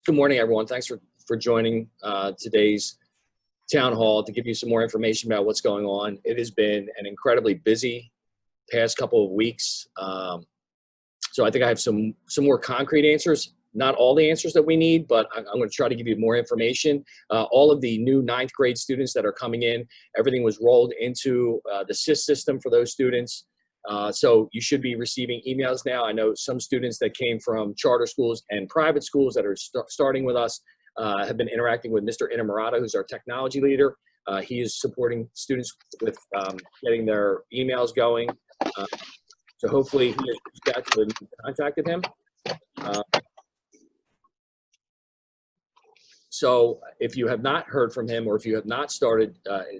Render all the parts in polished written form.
Good morning, everyone. Thanks for joining today's town hall to give you some more information about what's going on. It has been an incredibly busy past couple of weeks. So I think I have some more concrete answers. Not all the answers that we need, but I'm going to try to give you more information. All of the new 9th grade students that are coming in, everything was rolled into the CHS system for those students. So you should be receiving emails now. I know some students that came from charter schools and private schools that are starting with us have been interacting with Mr. Inamorata, who's our technology leader. He is supporting students with getting their emails going. So hopefully he has reached out to them and contacted him. So if you have not heard from him, or if you have not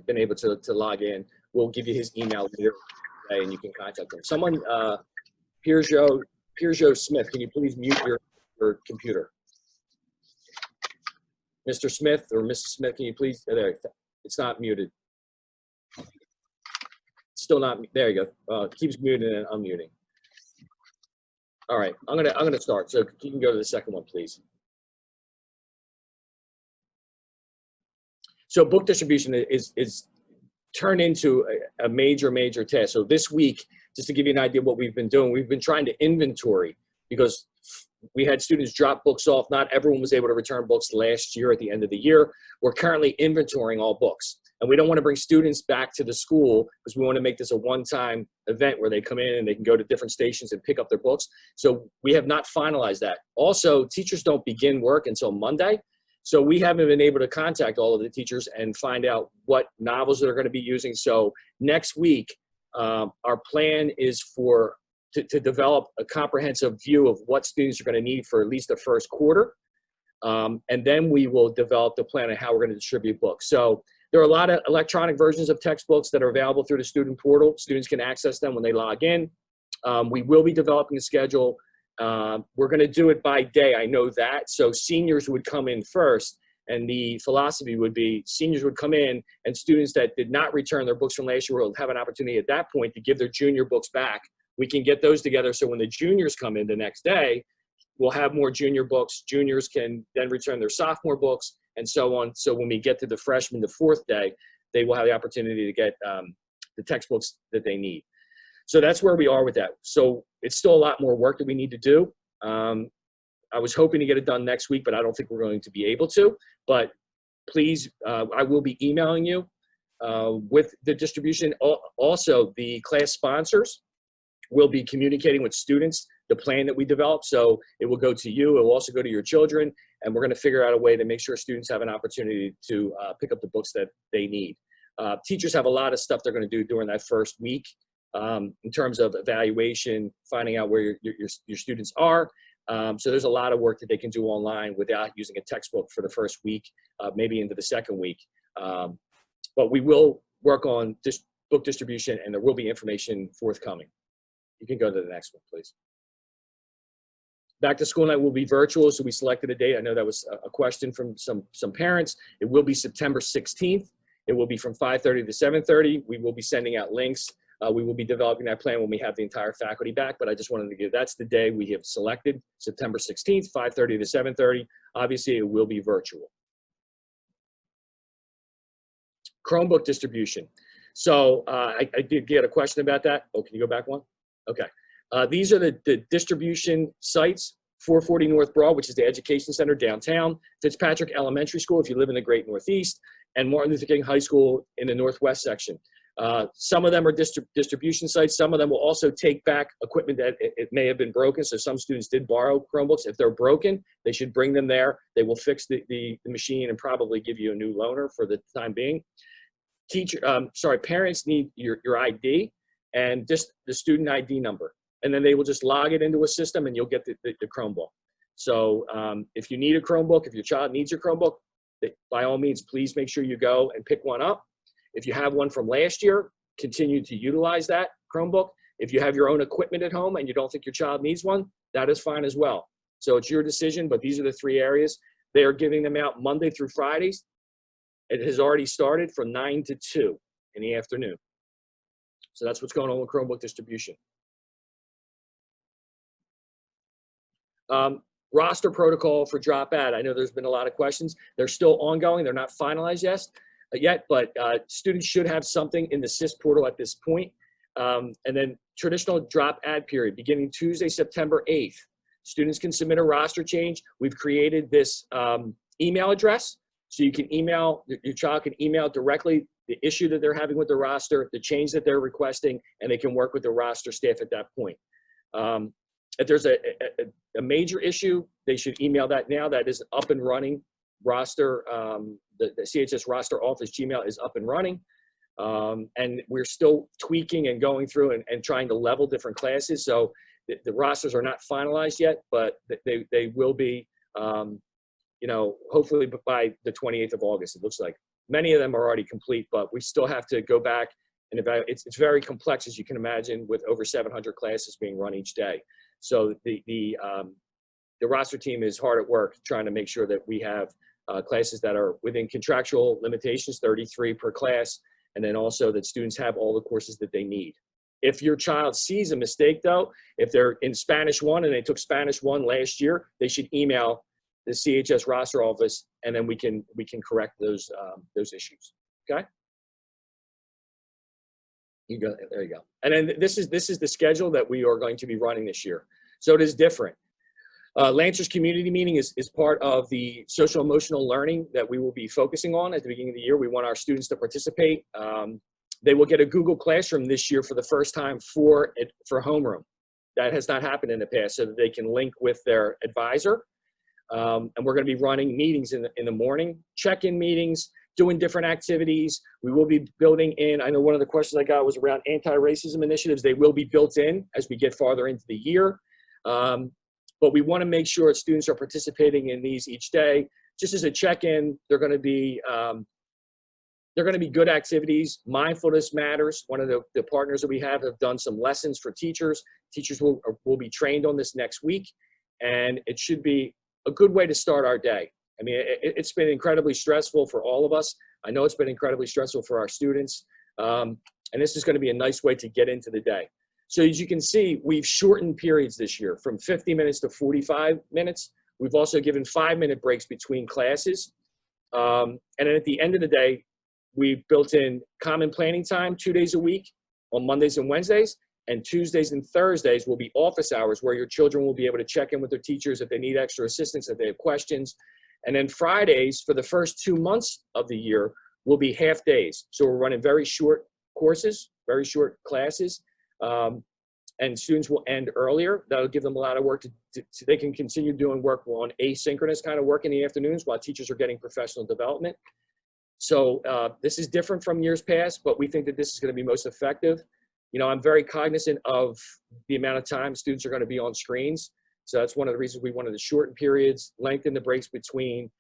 been able to log in, we'll give you his email later today and you can contact him. Someone, Pierjo Smith, can you please mute your computer? Mr. Smith or Mrs. Smith, can you please, there, it's not muted. Still not, there you go. It keeps muting and unmuting. All right, I'm gonna start. So you can go to the second one, please. So book distribution is turned into a major task. So this week, just to give you an idea of what we've been doing, we've been trying to inventory because we had students drop books off. Not everyone was able to return books last year at the end of the year. We're currently inventorying all books. And we don't want to bring students back to the school because we want to make this a one-time event where they come in and they can go to different stations and pick up their books. So we have not finalized that. Also, teachers don't begin work until Monday. So we haven't been able to contact all of the teachers and find out what novels they're going to be using. So next week, our plan is to develop a comprehensive view of what students are going to need for at least the first quarter. And then we will develop the plan of how we're going to distribute books. So there are a lot of electronic versions of textbooks that are available through the student portal. Students can access them when they log in. We will be developing a schedule. We're going to do it by day. I know that. So seniors would come in first, and the philosophy would be seniors would come in, and students that did not return their books from last year will have an opportunity at that point to give their junior books back. We can get those together so when the juniors come in the next day, we'll have more junior books. Juniors can then return their sophomore books and so on. So when we get to the freshman, the 4th day, they will have the opportunity to get the textbooks that they need. So that's where we are with that. So it's still a lot more work that we need to do. I was hoping to get it done next week, but I don't think we're going to be able to. But please, I will be emailing you with the distribution. Also, the class sponsors will be communicating with students the plan that we develop. So it will go to you. It will also go to your children. And we're going to figure out a way to make sure students have an opportunity to pick up the books that they need. Teachers have a lot of stuff they're going to do during that first week. In terms of evaluation, finding out where your students are. So there's a lot of work that they can do online without using a textbook for the first week, maybe into the second week. But we will work on this book distribution, and there will be information forthcoming. You can go to the next one, please. Back to school night will be virtual, so we selected a date. I know that was a question from some parents. It will be September 16th. It will be from 5:30 to 7:30. We will be sending out links. We will be developing that plan when we have the entire faculty back, but I just wanted to give, that's the day we have selected, September 16th, 5:30 to 7:30. Obviously, it will be virtual. Chromebook distribution. So I did get a question about that. Oh, can you go back one? Okay. These are the distribution sites. 440 North Broad, which is the education center downtown, Fitzpatrick Elementary School, if you live in the Great Northeast, and Martin Luther King High School in the Northwest section. Some of them are distribution sites. Some of them will also take back equipment that it may have been broken. So some students did borrow Chromebooks. If they're broken, they should bring them there. They will fix the machine and probably give you a new loaner for the time being. Parents need your ID and just the student ID number. And then they will just log it into a system and you'll get the Chromebook. So if you need a Chromebook, if your child needs your Chromebook, by all means, please make sure you go and pick one up. If you have one from last year, continue to utilize that Chromebook. If you have your own equipment at home and you don't think your child needs one, that is fine as well. So it's your decision, but these are the 3 areas. They are giving them out Monday through Fridays. It has already started from 9 to 2 in the afternoon. So that's what's going on with Chromebook distribution. roster protocol for drop add. I know there's been a lot of questions. They're still ongoing. They're not finalized yet, but students should have something in the SIS portal at this point. And then traditional drop add period beginning Tuesday, September 8th. Students can submit a roster change. We've created this email address, so you can email, your child can email directly the issue that they're having with the roster, the change that they're requesting, and they can work with the roster staff at that point. If there's a major issue, they should email that now. That is up and running. Roster, the CHS roster office Gmail is up and running. And we're still tweaking and going through and trying to level different classes. So the rosters are not finalized yet, but they will be, you know, hopefully by the 28th of August, it looks like. Many of them are already complete, but we still have to go back and evaluate. It's very complex, as you can imagine, with over 700 classes being run each day. So the roster team is hard at work trying to make sure that we have classes that are within contractual limitations, 33 per class, and then also that students have all the courses that they need. If your child sees a mistake, though, if they're in Spanish 1 and they took Spanish 1 last year, they should email the CHS roster office, and then we can correct those issues. Okay. You go, there you go. And then this is the schedule that we are going to be running this year. So it is different. Lancers community meeting is part of the social emotional learning that we will be focusing on at the beginning of the year. We want our students to participate. They will get a Google Classroom this year for the first time for homeroom. That has not happened in the past, so that they can link with their advisor. And we're going to be running meetings in the morning, check-in meetings, doing different activities. We will be building in, I know one of the questions I got was around anti-racism initiatives. They will be built in as we get farther into the year. But we want to make sure students are participating in these each day. Just as a check-in, they're going to be good activities. Mindfulness matters. One of the partners that we have done some lessons for teachers. Teachers will be trained on this next week, and it should be a good way to start our day. I mean, it's been incredibly stressful for all of us. I know it's been incredibly stressful for our students, and this is going to be a nice way to get into the day. So as you can see, we've shortened periods this year from 50 minutes to 45 minutes. We've also given 5-minute breaks between classes. And then at the end of the day, we've built in common planning time 2 days a week on Mondays and Wednesdays, and Tuesdays and Thursdays will be office hours where your children will be able to check in with their teachers if they need extra assistance, if they have questions. And then Fridays for the first 2 months of the year will be half days. So we're running very short courses, very short classes. And students will end earlier. That'll give them a lot of work so they can continue doing work on asynchronous kind of work in the afternoons while teachers are getting professional development. So this is different from years past, but we think that this is going to be most effective. You know, I'm very cognizant of the amount of time students are going to be on screens. So that's one of the reasons we wanted to shorten periods, lengthen the breaks between,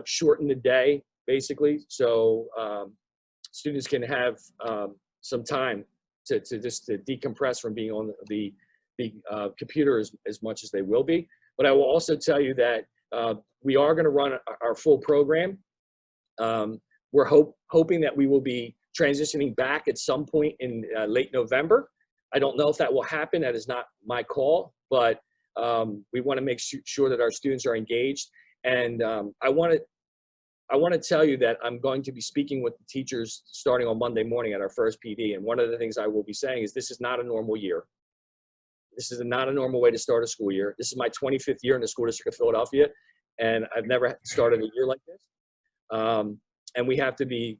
shorten the day, basically, so students can have some time to decompress from being on the computer as much as they will be. But I will also tell you that we are going to run our full program. We're hoping that we will be transitioning back at some point in late November. I don't know if that will happen. That is not my call, but we want to make sure that our students are engaged. And I want to tell you that I'm going to be speaking with the teachers starting on Monday morning at our first PD. And one of the things I will be saying is this is not a normal year. This is not a normal way to start a school year. This is my 25th year in the School District of Philadelphia, and I've never started a year like this. And we have to be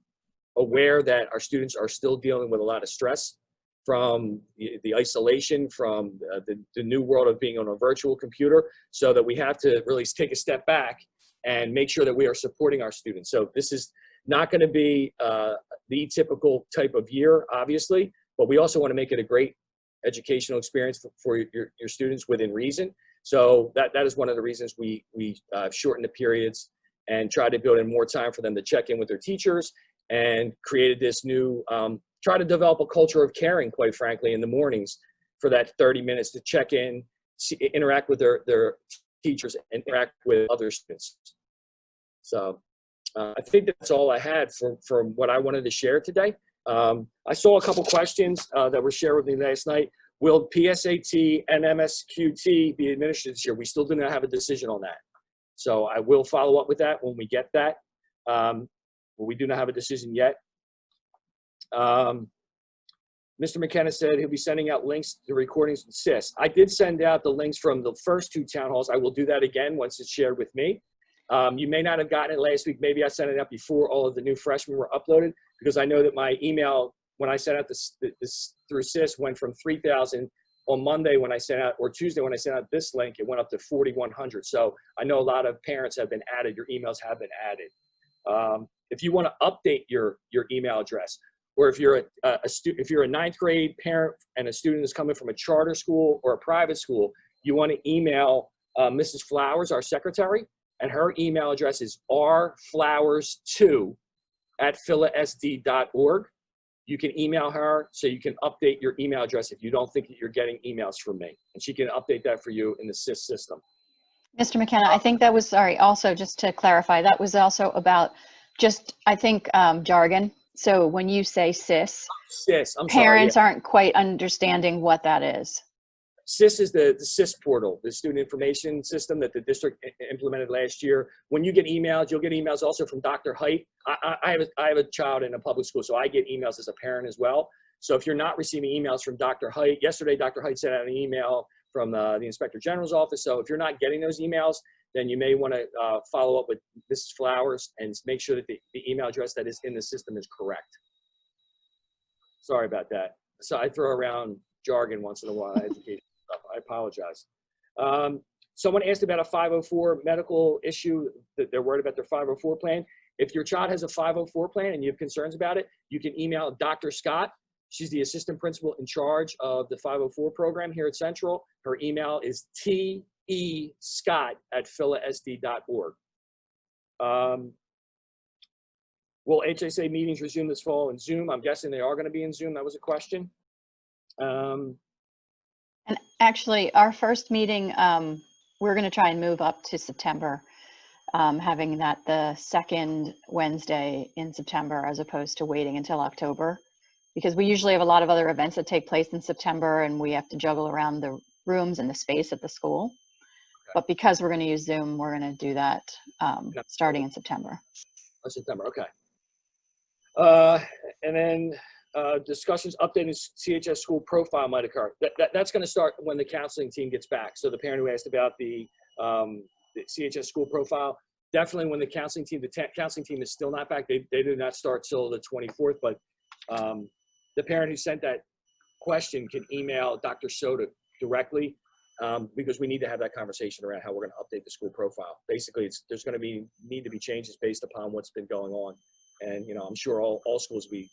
aware that our students are still dealing with a lot of stress from the isolation, from the new world of being on a virtual computer, so that we have to really take a step back and make sure that we are supporting our students. So this is not going to be the typical type of year, obviously, but we also want to make it a great educational experience for your students within reason. So that is one of the reasons we shortened the periods and tried to build in more time for them to check in with their teachers, and created this new, try to develop a culture of caring, quite frankly, in the mornings for that 30 minutes to check in, interact with their teachers, and interact with other students. So I think that's all I had from what I wanted to share today. I saw a couple questions that were shared with me last night. Will PSAT and MSQT be administered this year? We still do not have a decision on that. So I will follow up with that when we get that. We do not have a decision yet. Mr. McKenna said he'll be sending out links to recordings from CHS. I did send out the links from the first 2 town halls. I will do that again once it's shared with me. You may not have gotten it last week. Maybe I sent it out before all of the new freshmen were uploaded, because I know that my email, when I sent out this through CHS, went from 3,000 on Monday when I sent out, or Tuesday when I sent out this link, it went up to 4,100. So I know a lot of parents have been added. Your emails have been added. If you want to update your email address, or if you're if you're a 9th grade parent and a student is coming from a charter school or a private school, you want to email Mrs. Flowers, our secretary, and her email address is rflowers2@philasd.org. You can email her so you can update your email address if you don't think that you're getting emails from me, and she can update that for you in the CHS system. Mr. McKenna, I think that was, sorry, also just to clarify, that was also about just, I think, jargon. So when you say CHS, parents aren't quite understanding what that is. CHS is the CHS portal, the student information system that the district implemented last year. When you get emails, you'll get emails also from Dr. Height. I have a child in a public school, so I get emails as a parent as well. So if you're not receiving emails from Dr. Height, yesterday Dr. Height sent out an email from the Inspector General's office. So if you're not getting those emails, then you may want to follow up with Mrs. Flowers and make sure that the email address that is in the system is correct. Sorry about that. So I throw around jargon once in a while, education stuff. I apologize. Someone asked about a 504 medical issue, that they're worried about their 504 plan. If your child has a 504 plan and you have concerns about it, you can email Dr. Scott. She's the assistant principal in charge of the 504 program here at Central. Her email is tescott@philasd.org. Will HSA meetings resume this fall in Zoom? I'm guessing they are going to be in Zoom. That was a question. And actually, our first meeting, we're going to try and move up to September, having that the second Wednesday in September, as opposed to waiting until October, because we usually have a lot of other events that take place in September, and we have to juggle around the rooms and the space at the school. Okay. But because we're going to use Zoom, we're going to do that starting in September. September, okay. And then discussions updating CHS school profile might occur. That's going to start when the counseling team gets back. So the parent who asked about the CHS school profile, definitely when the counseling team is still not back. They do not start till the 24th, but the parent who sent that question can email Dr. Soda directly, because we need to have that conversation around how we're going to update the school profile. Basically, there's going to need to be changes based upon what's been going on. And, I'm sure all schools will be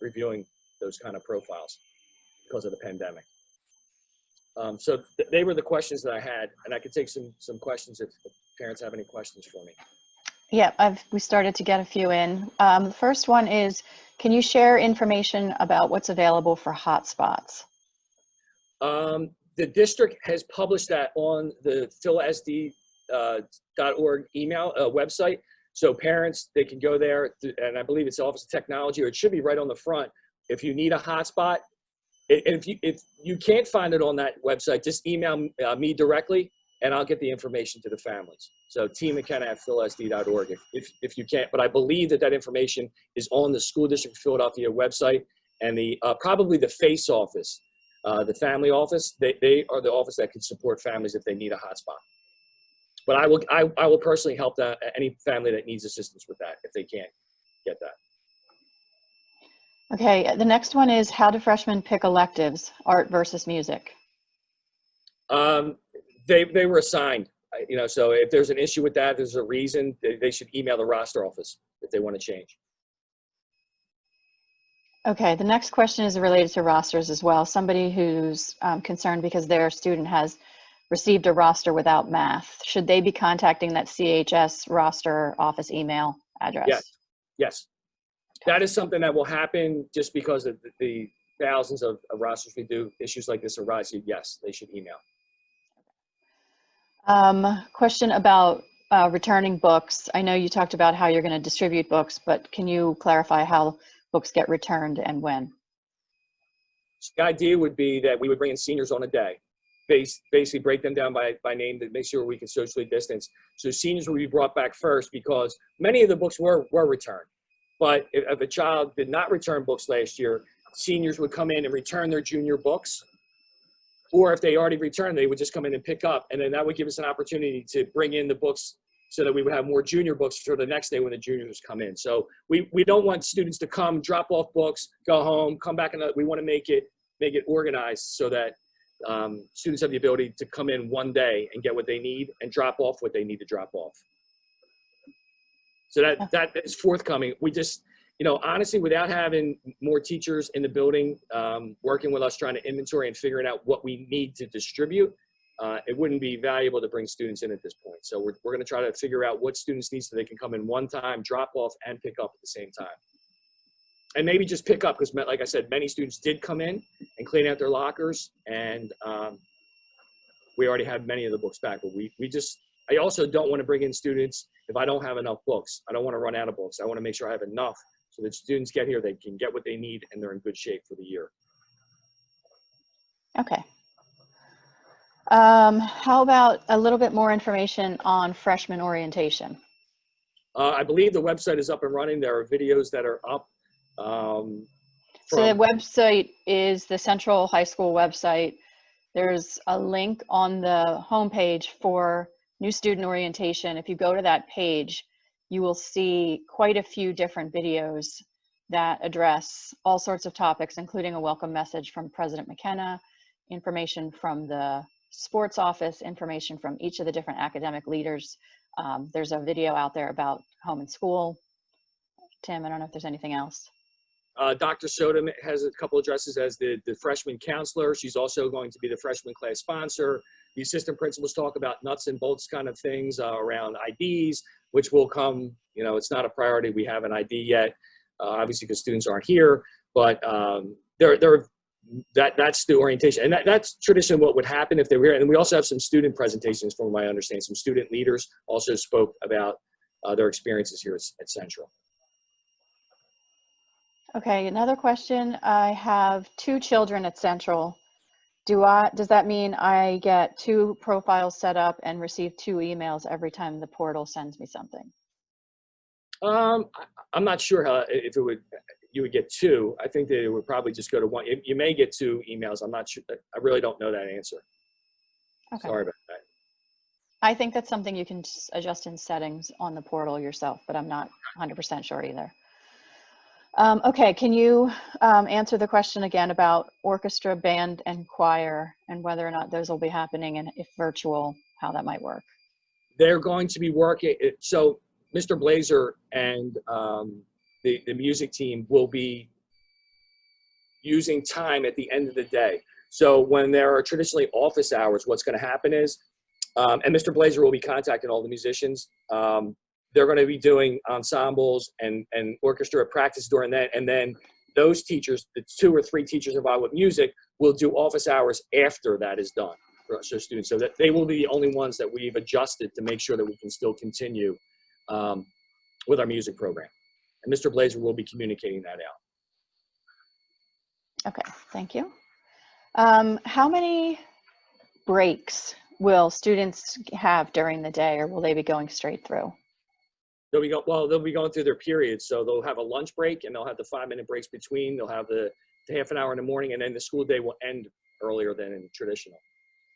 reviewing those kind of profiles because of the pandemic. So they were the questions that I had, and I could take some questions if parents have any questions for me. Yeah, we started to get a few in. The first one is, can you share information about what's available for hotspots? The district has published that on the philasd.org email website. So parents, they can go there, and I believe it's Office of Technology, or it should be right on the front. If you need a hotspot, if you can't find it on that website, just email me directly, and I'll get the information to the families. So tmckenna@philasd.org if you can't. But I believe that information is on the School District of Philadelphia website, and the probably the FACE office, the family office. They are the office that can support families if they need a hotspot. But I will personally help any family that needs assistance with that if they can't get that. Okay, the next one is, how do freshmen pick electives, art versus music? They were assigned, so if there's an issue with that, there's a reason, they should email the roster office if they want to change. Okay, the next question is related to rosters as well. Somebody who's concerned because their student has received a roster without math. Should they be contacting that CHS roster office email address? Yes. That is something that will happen just because of the thousands of rosters we do. Issues like this arise. Yes, they should email. Question about returning books. I know you talked about how you're going to distribute books, but can you clarify how books get returned and when? So the idea would be that we would bring in seniors on a day, basically break them down by name to make sure we can socially distance. So seniors will be brought back first because many of the books were returned. But if a child did not return books last year, seniors would come in and return their junior books. Or if they already returned, they would just come in and pick up. And then that would give us an opportunity to bring in the books so that we would have more junior books for the next day when the juniors come in. So we don't want students to come, drop off books, go home, come back. We want to make it organized so that students have the ability to come in one day and get what they need and drop off what they need to drop off. So that is forthcoming. We just, honestly, without having more teachers in the building working with us, trying to inventory and figuring out what we need to distribute, it wouldn't be valuable to bring students in at this point. So we're going to try to figure out what students need so they can come in one time, drop off, and pick up at the same time. And maybe just pick up because, like I said, many students did come in and clean out their lockers, and we already had many of the books back. But I also don't want to bring in students if I don't have enough books. I don't want to run out of books. I want to make sure I have enough so that students get here, they can get what they need, and they're in good shape for the year. Okay. How about a little bit more information on freshman orientation? I believe the website is up and running. There are videos that are up. So the website is the Central High School website. There's a link on the homepage for new student orientation. If you go to that page, you will see quite a few different videos that address all sorts of topics, including a welcome message from President McKenna, information from the sports office, information from each of the different academic leaders. There's a video out there about home and school. Tim, I don't know if there's anything else. Dr. Soda has a couple addresses as the freshman counselor. She's also going to be the freshman class sponsor. The assistant principals talk about nuts and bolts kind of things around IDs, which will come, it's not a priority. We have an ID yet, obviously because students aren't here, but that's the orientation. And that's traditionally what would happen if they were here. And we also have some student presentations from my understanding. Some student leaders also spoke about their experiences here at Central. Okay, another question. I have 2 children at Central. Does that mean I get 2 profiles set up and receive 2 emails every time the portal sends me something? I'm not sure if you would get 2. I think that it would probably just go to 1. You may get 2 emails. I'm not sure. I really don't know that answer. Okay. Sorry about that. I think that's something you can adjust in settings on the portal yourself, but I'm not 100% sure either. Okay, can you answer the question again about orchestra, band, and choir, and whether or not those will be happening, and if virtual, how that might work? They're going to be working. So Mr. Blazer and the music team will be using time at the end of the day. So when there are traditionally office hours, what's going to happen is, and Mr. Blazer will be contacting all the musicians. They're going to be doing ensembles and orchestra at practice during that. And then those teachers, the 2 or 3 teachers involved with music, will do office hours after that is done for students. So that they will be the only ones that we've adjusted to make sure that we can still continue with our music program. And Mr. Blazer will be communicating that out. Okay, thank you. How many breaks will students have during the day, or will they be going straight through? They'll be going through their periods. So they'll have a lunch break, and they'll have the 5-minute breaks between. They'll have the half an hour in the morning, and then the school day will end earlier than in traditional.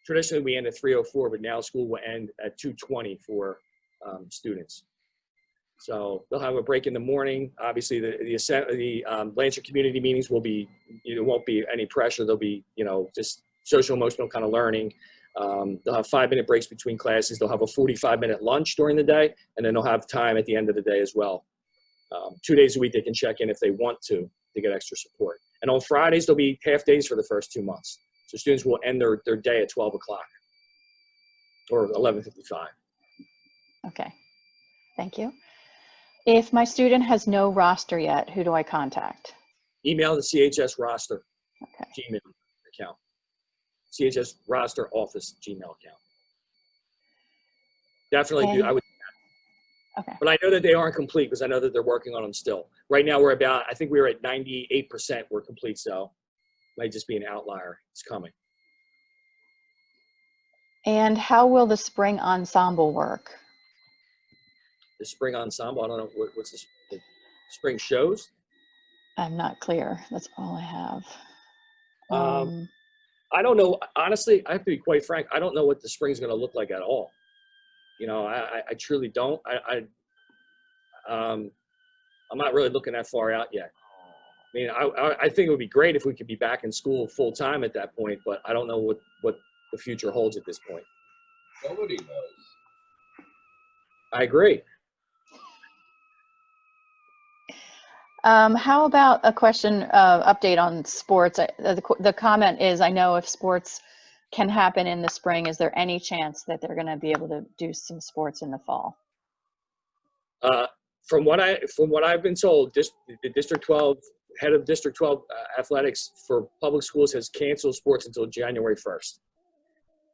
Traditionally, we end at 3:04, but now school will end at 2:20 for students. So they'll have a break in the morning. Obviously, the Blanchard community meetings will be, won't be any pressure. They'll be, just social emotional kind of learning. They'll have 5-minute breaks between classes. They'll have a 45-minute lunch during the day, and then they'll have time at the end of the day as well. 2 days a week they can check in if they want to get extra support. And on Fridays, there'll be half days for the first 2 months. So students will end their day at 12 o'clock or 11:55. Okay, thank you. If my student has no roster yet, who do I contact? Email the CHS roster Gmail account. CHS roster office Gmail account. Definitely do. I would. Okay. But I know that they aren't complete because I know that they're working on them still. Right now, I think we were at 98%. We're complete. So Might just be an outlier. It's coming. And how will the spring ensemble work? The spring ensemble, I don't know, what's the spring shows? I'm not clear. That's all I have. I don't know. Honestly, I have to be quite frank. I don't know what the spring's going to look like at all. You know, I truly don't. I'm not really looking that far out yet. I mean, I think it would be great if we could be back in school full time at that point, but I don't know what the future holds at this point. Nobody knows. I agree. How about a question update on sports? The comment is, I know if sports can happen in the spring, is there any chance that they're going to be able to do some sports in the fall? From what I've been told, the District 12 head of District 12 athletics for public schools has canceled sports until January 1st.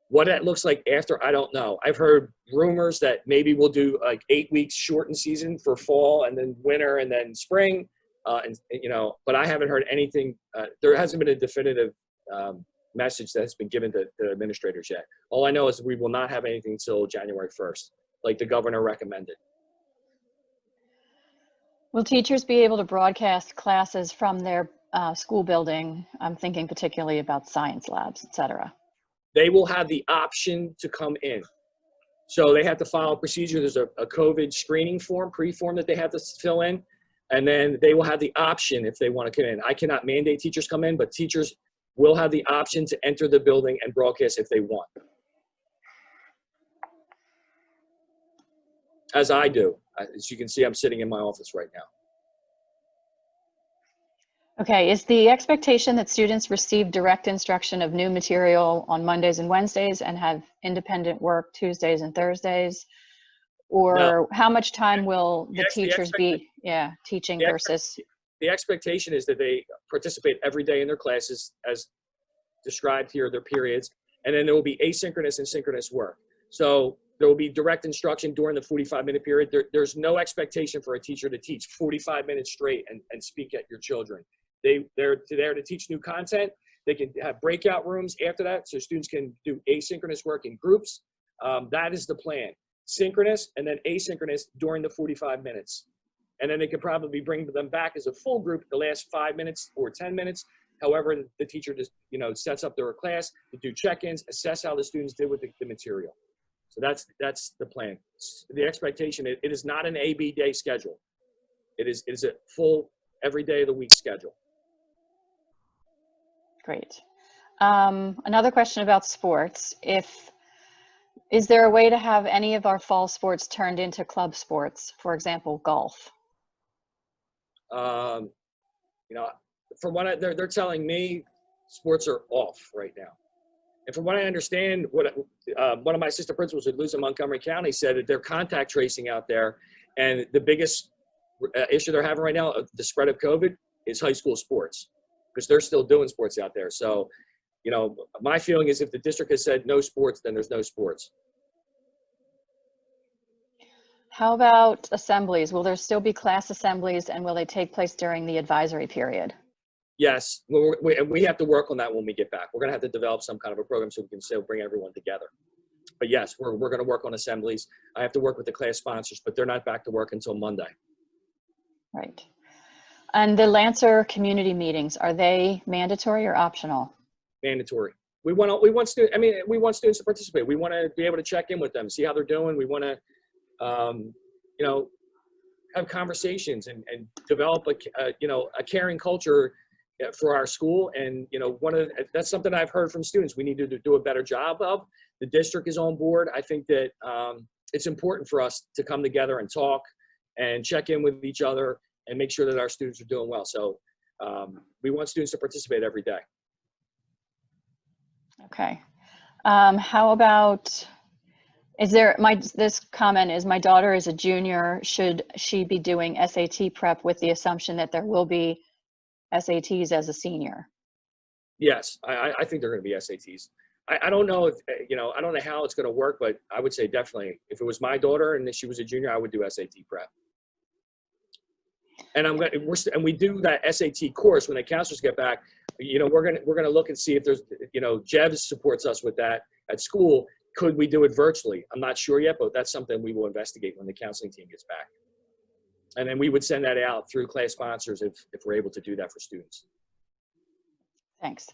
What that looks like after, I don't know. I've heard rumors that maybe we'll do like 8 weeks shortened season for fall and then winter and then spring, and you know. But I haven't heard anything. There hasn't been a definitive message that's been given to the administrators yet. All I know is we will not have anything until January 1st, like the governor recommended. Will teachers be able to broadcast classes from their school building? I'm thinking particularly about science labs, et cetera. They will have the option to come in. So they have to follow a procedure. There's a COVID screening form, pre-form that they have to fill in. And then they will have the option if they want to come in. I cannot mandate teachers come in, but teachers will have the option to enter the building and broadcast if they want. As I do. As you can see, I'm sitting in my office right now. Okay, is the expectation that students receive direct instruction of new material on Mondays and Wednesdays and have independent work Tuesdays and Thursdays? Or No. how much time will the Yes, teachers be teaching versus? The expectation is that they participate every day in their classes as described here, their periods, and then there will be asynchronous and synchronous work. So there will be direct instruction during the 45-minute period. There's no expectation for a teacher to teach 45 minutes straight and speak at your children. They're there to teach new content. They can have breakout rooms after that so students can do asynchronous work in groups. That is the plan. Synchronous and then asynchronous during the 45 minutes. And then they could probably bring them back as a full group the last 5 minutes or 10 minutes. However, the teacher just, sets up their class to do check-ins, assess how the students did with the material. So that's the plan. The expectation, it is not an A-B day schedule. It is a full every day of the week schedule. Great. Another question about sports. Is there a way to have any of our fall sports turned into club sports? For example, golf. From what they're telling me, sports are off right now. And from what I understand, one of my assistant principals who lives in Montgomery County said that they're contact tracing out there, and the biggest issue they're having right now, the spread of COVID, is high school sports, because they're still doing sports out there. So, my feeling is if the district has said no sports, then there's no sports. How about assemblies? Will there still be class assemblies, and will they take place during the advisory period? Yes, we have to work on that when we get back. We're going to have to develop some kind of a program so we can still bring everyone together. But yes, we're going to work on assemblies. I have to work with the class sponsors, but they're not back to work until Monday. Right. And the Lancer community meetings, are they mandatory or optional? Mandatory. We want students to participate. We want to be able to check in with them, see how they're doing. We want to, have conversations and develop a caring culture for our school. And, that's something I've heard from students we need to do a better job of. The district is on board. I think that it's important for us to come together and talk and check in with each other and make sure that our students are doing well. So we want students to participate every day. Okay. How about, this comment is, my daughter is a junior. Should she be doing SAT prep with the assumption that there will be SATs as a senior? Yes, I think they're going to be SATs. I don't know if, I don't know how it's going to work, but I would say definitely if it was my daughter and she was a junior, I would do SAT prep. And and we do that SAT course when the counselors get back. You know, we're gonna look and see if there's, you know, Jevs supports us with that at school. Could we do it virtually? I'm not sure yet, but that's something we will investigate when the counseling team gets back. And then we would send that out through class sponsors if we're able to do that for students. Thanks.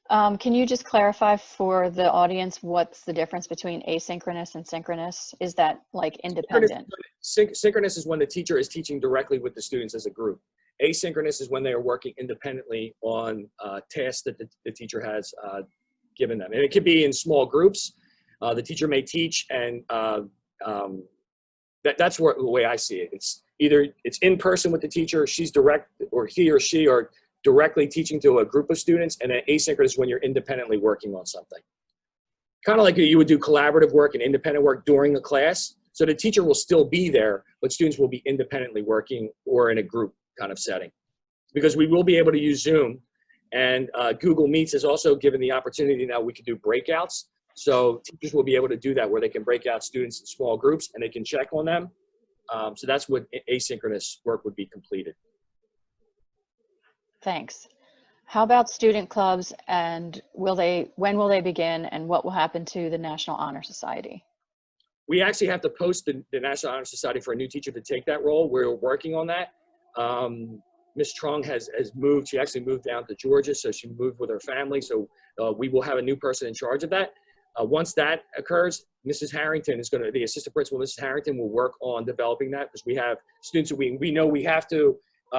Can you just clarify for the audience what's the difference between asynchronous and synchronous? Is that like independent? Synchronous is when the teacher is teaching directly with the students as a group. Asynchronous is when they are working independently on tasks that the teacher has given them. And it could be in small groups. The teacher may teach, and that's the way I see it. It's either it's in person with the teacher, she's direct, or he or she are directly teaching to a group of students, and then asynchronous when you're independently working on something. Kind of like you would do collaborative work and independent work during a class. So the teacher will still be there, but students will be independently working or in a group kind of setting. Because we will be able to use Zoom, and Google Meets has also given the opportunity now we can do breakouts. So teachers will be able to do that where they can break out students in small groups and they can check on them. So that's what asynchronous work would be completed. Thanks. How about student clubs, and when will they begin, and what will happen to the National Honor Society? We actually have to post the National Honor Society for a new teacher to take that role. We're working on that. Ms. Trung has moved. She actually moved down to Georgia, so she moved with her family. So we will have a new person in charge of that. Once that occurs, Mrs. Harrington is going to, the assistant principal, Mrs. Harrington, will work on developing that, because we have students who we know we have to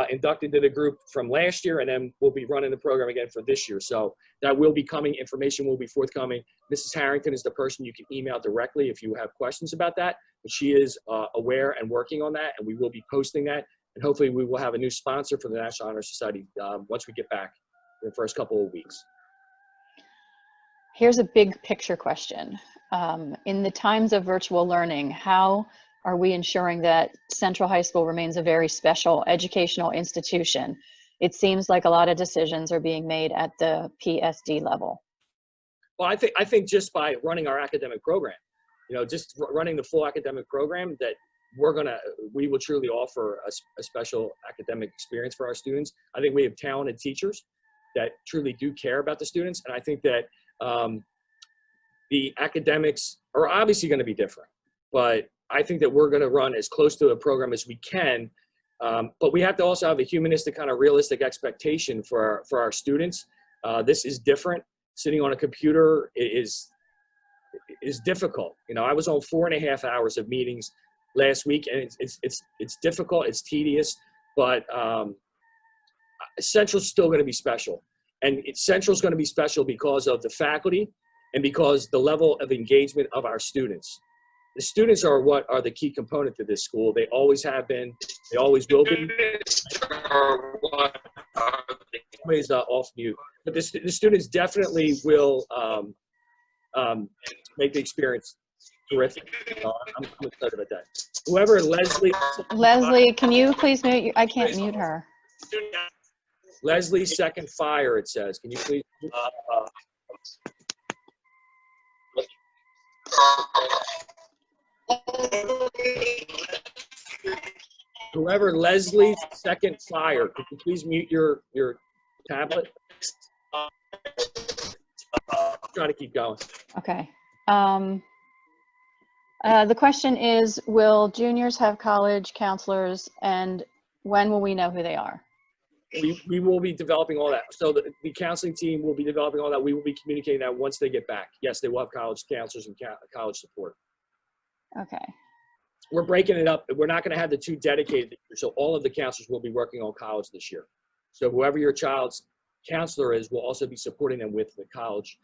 induct into the group from last year, and then we'll be running the program again for this year. So that will be coming, information will be forthcoming. Mrs. Harrington is the person you can email directly if you have questions about that, but she is aware and working on that, and we will be posting that. And hopefully we will have a new sponsor for the National Honor Society once we get back in the first couple of weeks. Here's a big picture question. In the times of virtual learning, how are we ensuring that Central High School remains a very special educational institution? It seems like a lot of decisions are being made at the PSD level. Well, I think just by running our academic program, you know, just running the full academic program, that we will truly offer a special academic experience for our students. I think we have talented teachers that truly do care about the students. And I think that the academics are obviously going to be different, but I think that we're going to run as close to a program as we can. But we have to also have a humanistic, kind of realistic expectation for our students. This is different. Sitting on a computer is difficult. You know, I was on 4.5 hours of meetings last week, and it's difficult, it's tedious, but Central's still going to be special. And Central's going to be special because of the faculty and because the level of engagement of our students. The students are what are the key component to this school. They always have been, they always will be. Always off mute. But the students definitely will make the experience terrific. I'm excited about that. Whoever, Leslie, can you please mute? I can't mute her. Leslie's second fire, it says. Can you please? Whoever Leslie's second fire, could you please mute your tablet? Try to keep going. Okay. The question is, will juniors have college counselors, and when will we know who they are? We will be developing all that. So the counseling team will be developing all that. We will be communicating that once they get back. Yes, they will have college counselors and college support. Okay. We're breaking it up. We're not going to have the two dedicated. So all of the counselors will be working on college this year. So whoever your child's counselor is will also be supporting them with the college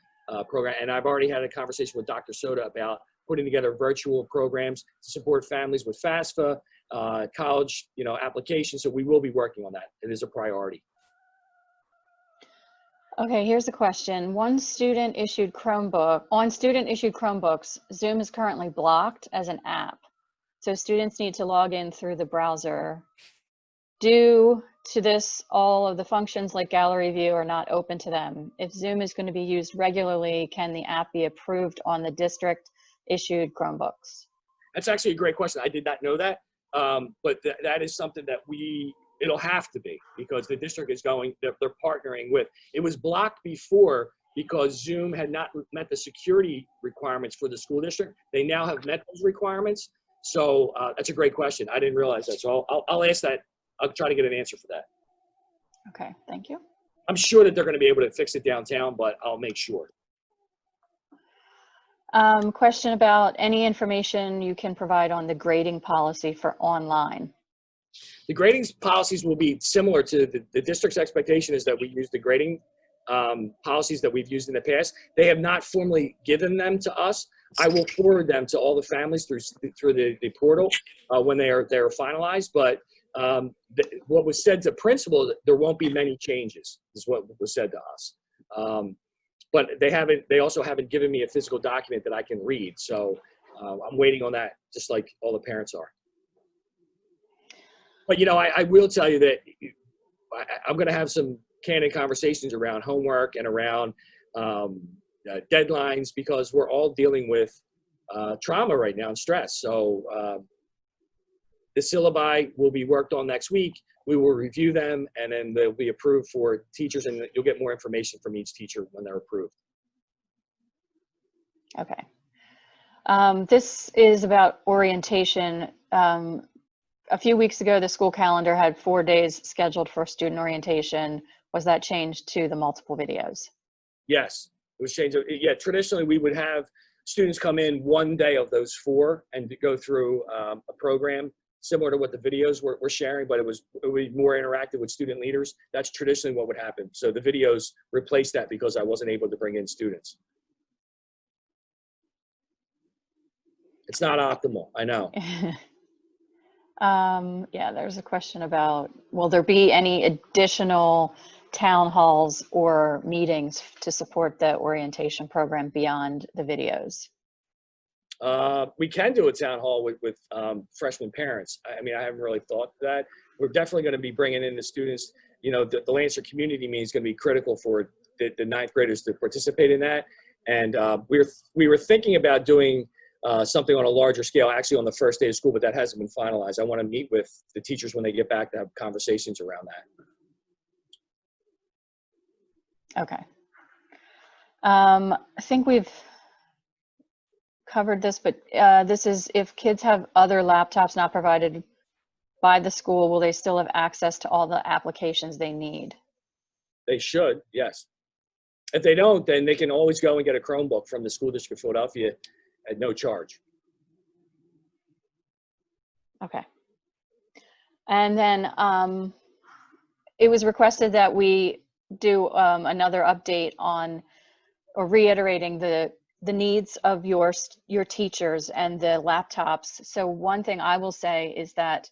program. And I've already had a conversation with Dr. Soda about putting together virtual programs to support families with FAFSA, college, applications. So we will be working on that. It is a priority. Okay, here's a question. On student-issued Chromebooks, Zoom is currently blocked as an app. So students need to log in through the browser. Due to this, all of the functions like gallery view are not open to them. If Zoom is going to be used regularly, can the app be approved on the district-issued Chromebooks? That's actually a great question. I did not know that. But that is something that it'll have to be, because the district is they're partnering with. It was blocked before because Zoom had not met the security requirements for the school district. They now have met those requirements. So that's a great question. I didn't realize that. So I'll ask that. I'll try to get an answer for that. Okay, thank you. I'm sure that they're going to be able to fix it downtown, but I'll make sure. Question about any information you can provide on the grading policy for online. The grading policies will be similar to the district's expectation is that we use the grading policies that we've used in the past. They have not formally given them to us. I will forward them to all the families through the portal when they're finalized. But what was said to principal, there won't be many changes, is what was said to us. But they also haven't given me a physical document that I can read. So I'm waiting on that, just like all the parents are. But, I will tell you that I'm going to have some candid conversations around homework and around deadlines, because we're all dealing with trauma right now and stress. So the syllabi will be worked on next week. We will review them, and then they'll be approved for teachers, and you'll get more information from each teacher when they're approved. Okay. This is about orientation. A few weeks ago, the school calendar had 4 days scheduled for student orientation. Was that changed to the multiple videos? Yes, it was changed. Yeah, traditionally we would have students come in one day of those 4 and go through a program similar to what the videos we're sharing, but it would be more interactive with student leaders. That's traditionally what would happen. So the videos replaced that because I wasn't able to bring in students. It's not optimal, I know. Yeah, there's a question about, will there be any additional town halls or meetings to support the orientation program beyond the videos? We can do a town hall with freshman parents. I mean, I haven't really thought of that. We're definitely going to be bringing in the students. The Lancer community meeting is going to be critical for the 9th graders to participate in that. And we were thinking about doing something on a larger scale, actually on the first day of school, but that hasn't been finalized. I want to meet with the teachers when they get back to have conversations around that. Okay. I think we've covered this, but this is, if kids have other laptops not provided by the school, will they still have access to all the applications they need? They should, yes. If they don't, then they can always go and get a Chromebook from the School District of Philadelphia at no charge. Okay. And then it was requested that we do another update on, or reiterating the needs of your teachers and the laptops. So one thing I will say is that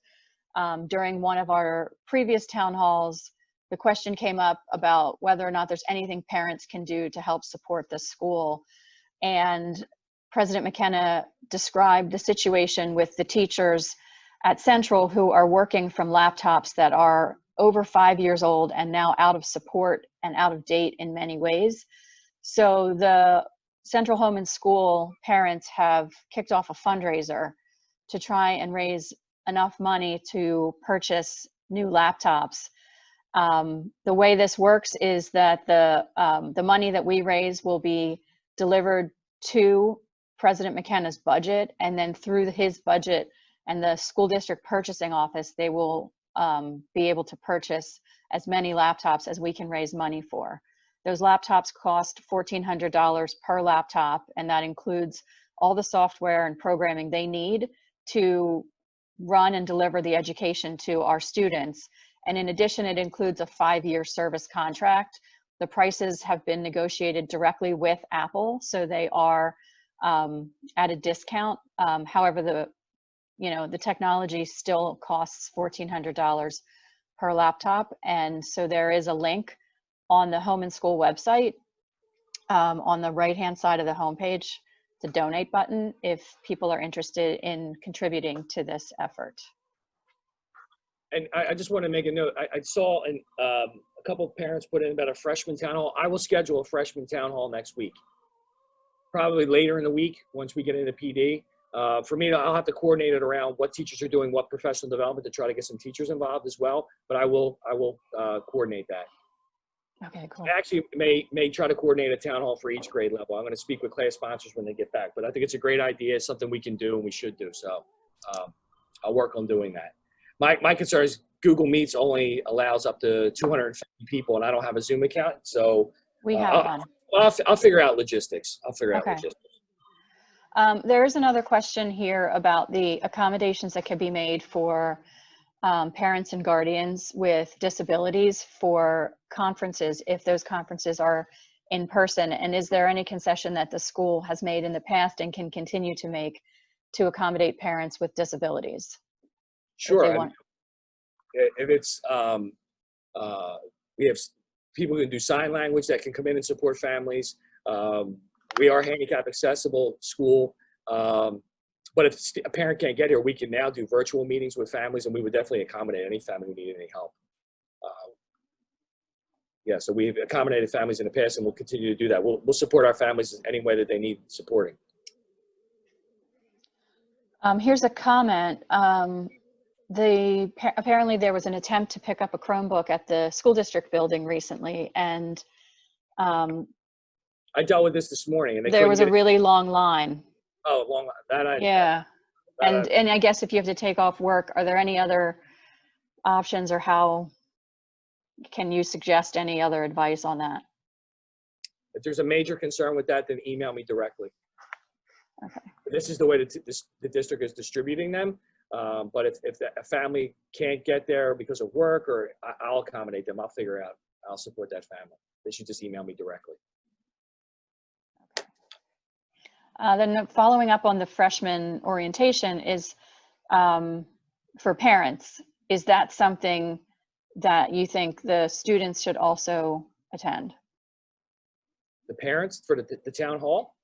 during one of our previous town halls, the question came up about whether or not there's anything parents can do to help support the school. And President McKenna described the situation with the teachers at Central who are working from laptops that are over 5 years old and now out of support and out of date in many ways. So the Central Home and School parents have kicked off a fundraiser to try and raise enough money to purchase new laptops. The way this works is that the money that we raise will be delivered to President McKenna's budget, and then through his budget and the school district purchasing office, they will be able to purchase as many laptops as we can raise money for. Those laptops cost $1,400 per laptop, and that includes all the software and programming they need to run and deliver the education to our students. And in addition, it includes a 5-year service contract. The prices have been negotiated directly with Apple, so they are at a discount. However, the technology still costs $1,400 per laptop. And so there is a link on the Home and School website on the right-hand side of the homepage, the donate button, if people are interested in contributing to this effort. And I just want to make a note. I saw a couple of parents put in about a freshman town hall. I will schedule a freshman town hall next week. Probably later in the week, once we get into PD. For me, I'll have to coordinate it around what teachers are doing, what professional development to try to get some teachers involved as well. But I will coordinate that. Okay, cool. I actually may try to coordinate a town hall for each grade level. I'm going to speak with class sponsors when they get back. But I think it's a great idea. It's something we can do and we should do. So I'll work on doing that. My concern is Google Meets only allows up to 250 people, and I don't have a Zoom account. So We have one. I'll figure out logistics. Okay. There is another question here about the accommodations that can be made for parents and guardians with disabilities for conferences, if those conferences are in person. And is there any concession that the school has made in the past and can continue to make to accommodate parents with disabilities? Sure. If it's, we have people who can do sign language that can come in and support families. We are handicap accessible school. But if a parent can't get here, we can now do virtual meetings with families, and we would definitely accommodate any family who needed any help. Yeah, so we've accommodated families in the past, and we'll continue to do that. We'll support our families any way that they need supporting. Here's a comment. Apparently there was an attempt to pick up a Chromebook at the school district building recently, and I dealt with this morning, and there was a really long line. Oh, long that. Yeah, and I guess if you have to take off work, are there any other options, or how can you suggest any other advice on that? If there's a major concern with that, then email me directly. Okay. This is the way the district is distributing them. But if a family can't get there because of work, or I'll accommodate them. I'll figure out. I'll support that family. They should just email me directly. Then following up on the freshman orientation is for parents. Is that something that you think the students should also attend? The parents for the town hall?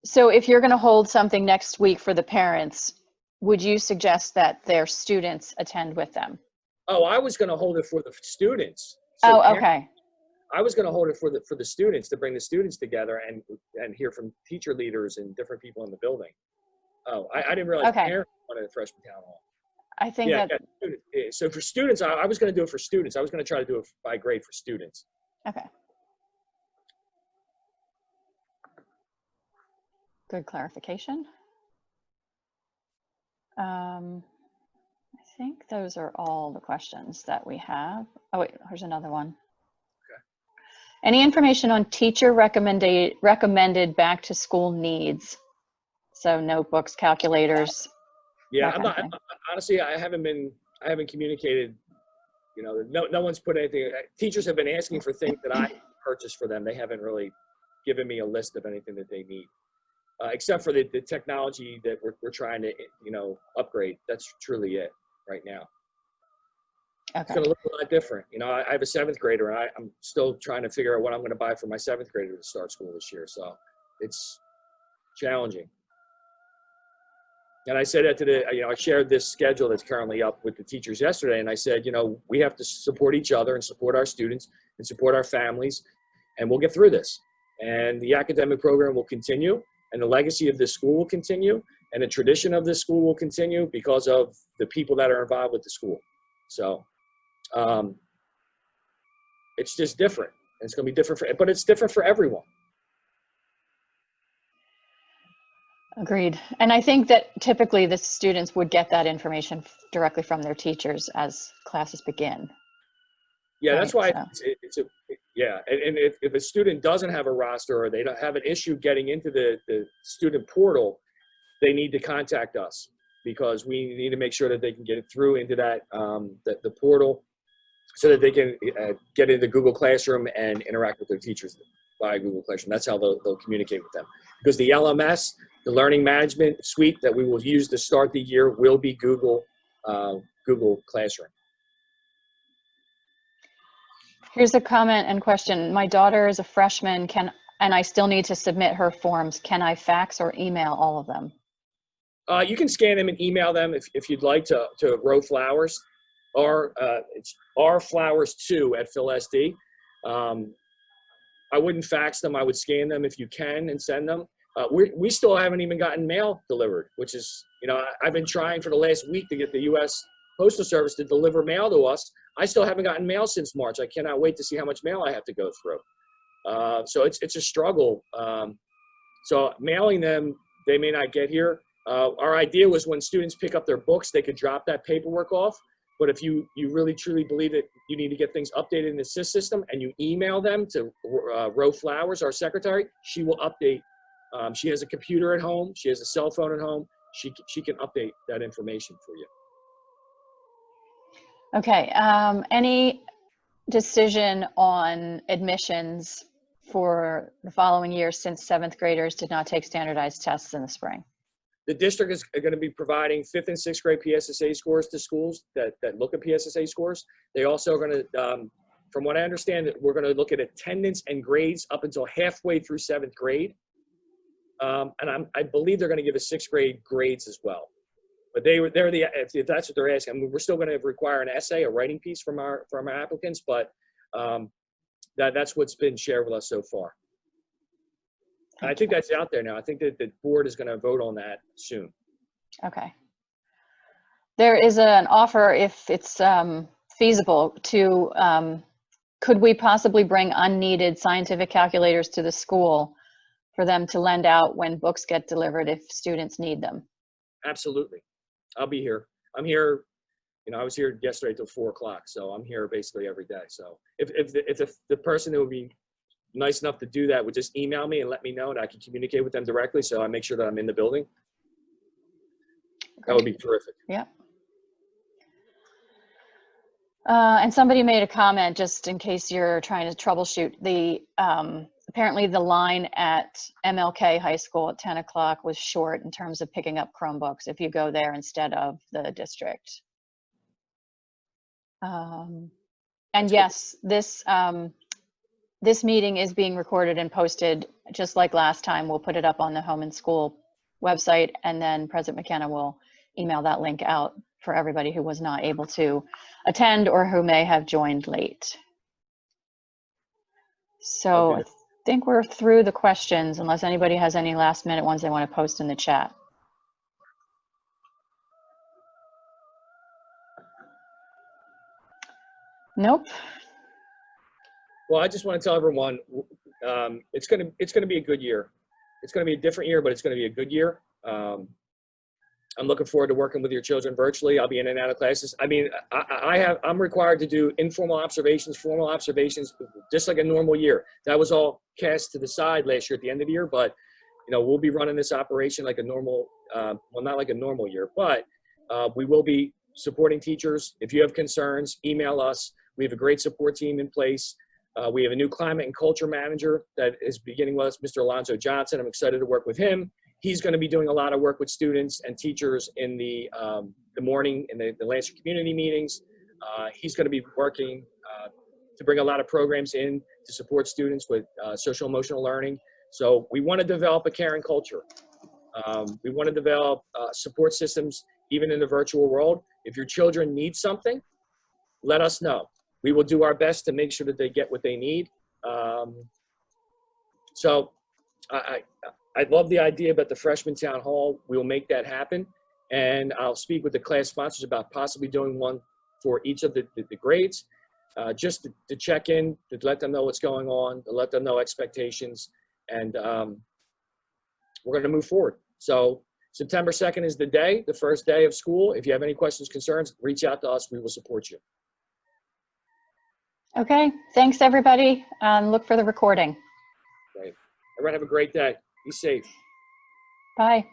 So if you're going to hold something next week for the parents, would you suggest that their students attend with them? Oh, I was going to hold it for the students. So okay. I was going to hold it for the students, to bring the students together and hear from teacher leaders and different people in the building. Oh, I didn't realize parents wanted a freshman town hall. I think so for students, I was going to do it for students. I was going to try to do it by grade for students. Okay. Good clarification. I think those are all the questions that we have. Oh wait, here's another one. Okay. Any information on teacher recommended back to school needs? So notebooks, calculators. Yeah, honestly, I haven't communicated, no one's put anything. Teachers have been asking for things that I purchased for them. They haven't really given me a list of anything that they need. Except for the technology that we're trying to, upgrade. That's truly it right now. Okay. It's going to look a lot different. I have a 7th grader, and I'm still trying to figure out what I'm going to buy for my 7th grader to start school this year. So it's challenging. And I said that I shared this schedule that's currently up with the teachers yesterday, and I said, we have to support each other and support our students and support our families, and we'll get through this. And the academic program will continue. And the legacy of this school will continue, and the tradition of this school will continue because of the people that are involved with the school. So it's just different. And it's going to be different but it's different for everyone. Agreed. And I think that typically the students would get that information directly from their teachers as classes begin. Yeah, that's why and if a student doesn't have a roster, or they don't have an issue getting into the student portal, they need to contact us, because we need to make sure that they can get it through into that the portal, so that they can get into Google Classroom and interact with their teachers via Google Classroom. That's how they'll communicate with them, because the LMS, the Learning Management Suite that we will use to start the year, will be Google Classroom. Here's a comment and question. My daughter is a freshman, and I still need to submit her forms. Can I fax or email all of them? You can scan them and email them if you'd like to Row Flowers, or it's rflowers2@PhilSD. I wouldn't fax them. I would scan them if you can and send them. We still haven't even gotten mail delivered, which is, I've been trying for the last week to get the U.S. Postal Service to deliver mail to us. I still haven't gotten mail since March. I cannot wait to see how much mail I have to go through. So it's a struggle. So mailing them, they may not get here. Our idea was when students pick up their books, they could drop that paperwork off. But if you really truly believe that you need to get things updated in the SIS system and you email them to Ro Flowers, our secretary, she will update. She has a computer at home. She has a cell phone at home. She can update that information for you. Okay. Any decision on admissions for the following year since 7th graders did not take standardized tests in the spring? The district is going to be providing 5th and 6th grade PSSA scores to schools that look at PSSA scores. They also are going to, from what I understand, we're going to look at attendance and grades up until halfway through 7th grade. And I believe they're going to give us 6th grade grades as well. But if that's what they're asking, I mean, we're still going to require an essay, a writing piece from our applicants, but that's what's been shared with us so far. I think that's out there now. I think that the board is going to vote on that soon. Okay. There is an offer, if it's feasible, to could we possibly bring unneeded scientific calculators to the school for them to lend out when books get delivered if students need them? Absolutely. I'll be here. I'm here. I was here yesterday till 4 o'clock, so I'm here basically every day. So if the person that would be nice enough to do that would just email me and let me know, and I can communicate with them directly, so I make sure that I'm in the building. That would be terrific. Yeah. And somebody made a comment, just in case you're trying to troubleshoot, apparently the line at MLK High School at 10 o'clock was short in terms of picking up Chromebooks if you go there instead of the district. And yes, this meeting is being recorded and posted just like last time. We'll put it up on the Home and School website, and then President McKenna will email that link out for everybody who was not able to attend or who may have joined late. So okay. I think we're through the questions, unless anybody has any last minute ones they want to post in the chat. Nope. Well, I just want to tell everyone, it's going to be a good year. It's going to be a different year, but it's going to be a good year. I'm looking forward to working with your children virtually. I'll be in and out of classes. I mean, I'm required to do informal observations, formal observations, just like a normal year. That was all cast to the side last year at the end of the year, but we'll be running this operation like a normal, well, not like a normal year, but we will be supporting teachers. If you have concerns, email us. We have a great support team in place. We have a new climate and culture manager that is beginning with us, Mr. Alonzo Johnson. I'm excited to work with him. He's going to be doing a lot of work with students and teachers in the morning in the Lancer community meetings. He's going to be working to bring a lot of programs in to support students with social emotional learning. So we want to develop a caring culture. We want to develop support systems even in the virtual world. If your children need something, let us know. We will do our best to make sure that they get what they need. So I love the idea about the freshman town hall. We will make that happen. And I'll speak with the class sponsors about possibly doing one for each of the grades, just to check in, to let them know what's going on, to let them know expectations. And we're going to move forward. So September 2nd is the day, the first day of school. If you have any questions, concerns, reach out to us. We will support you. Okay. Thanks, everybody. Look for the recording. Great. Everyone have a great day. Be safe. Bye.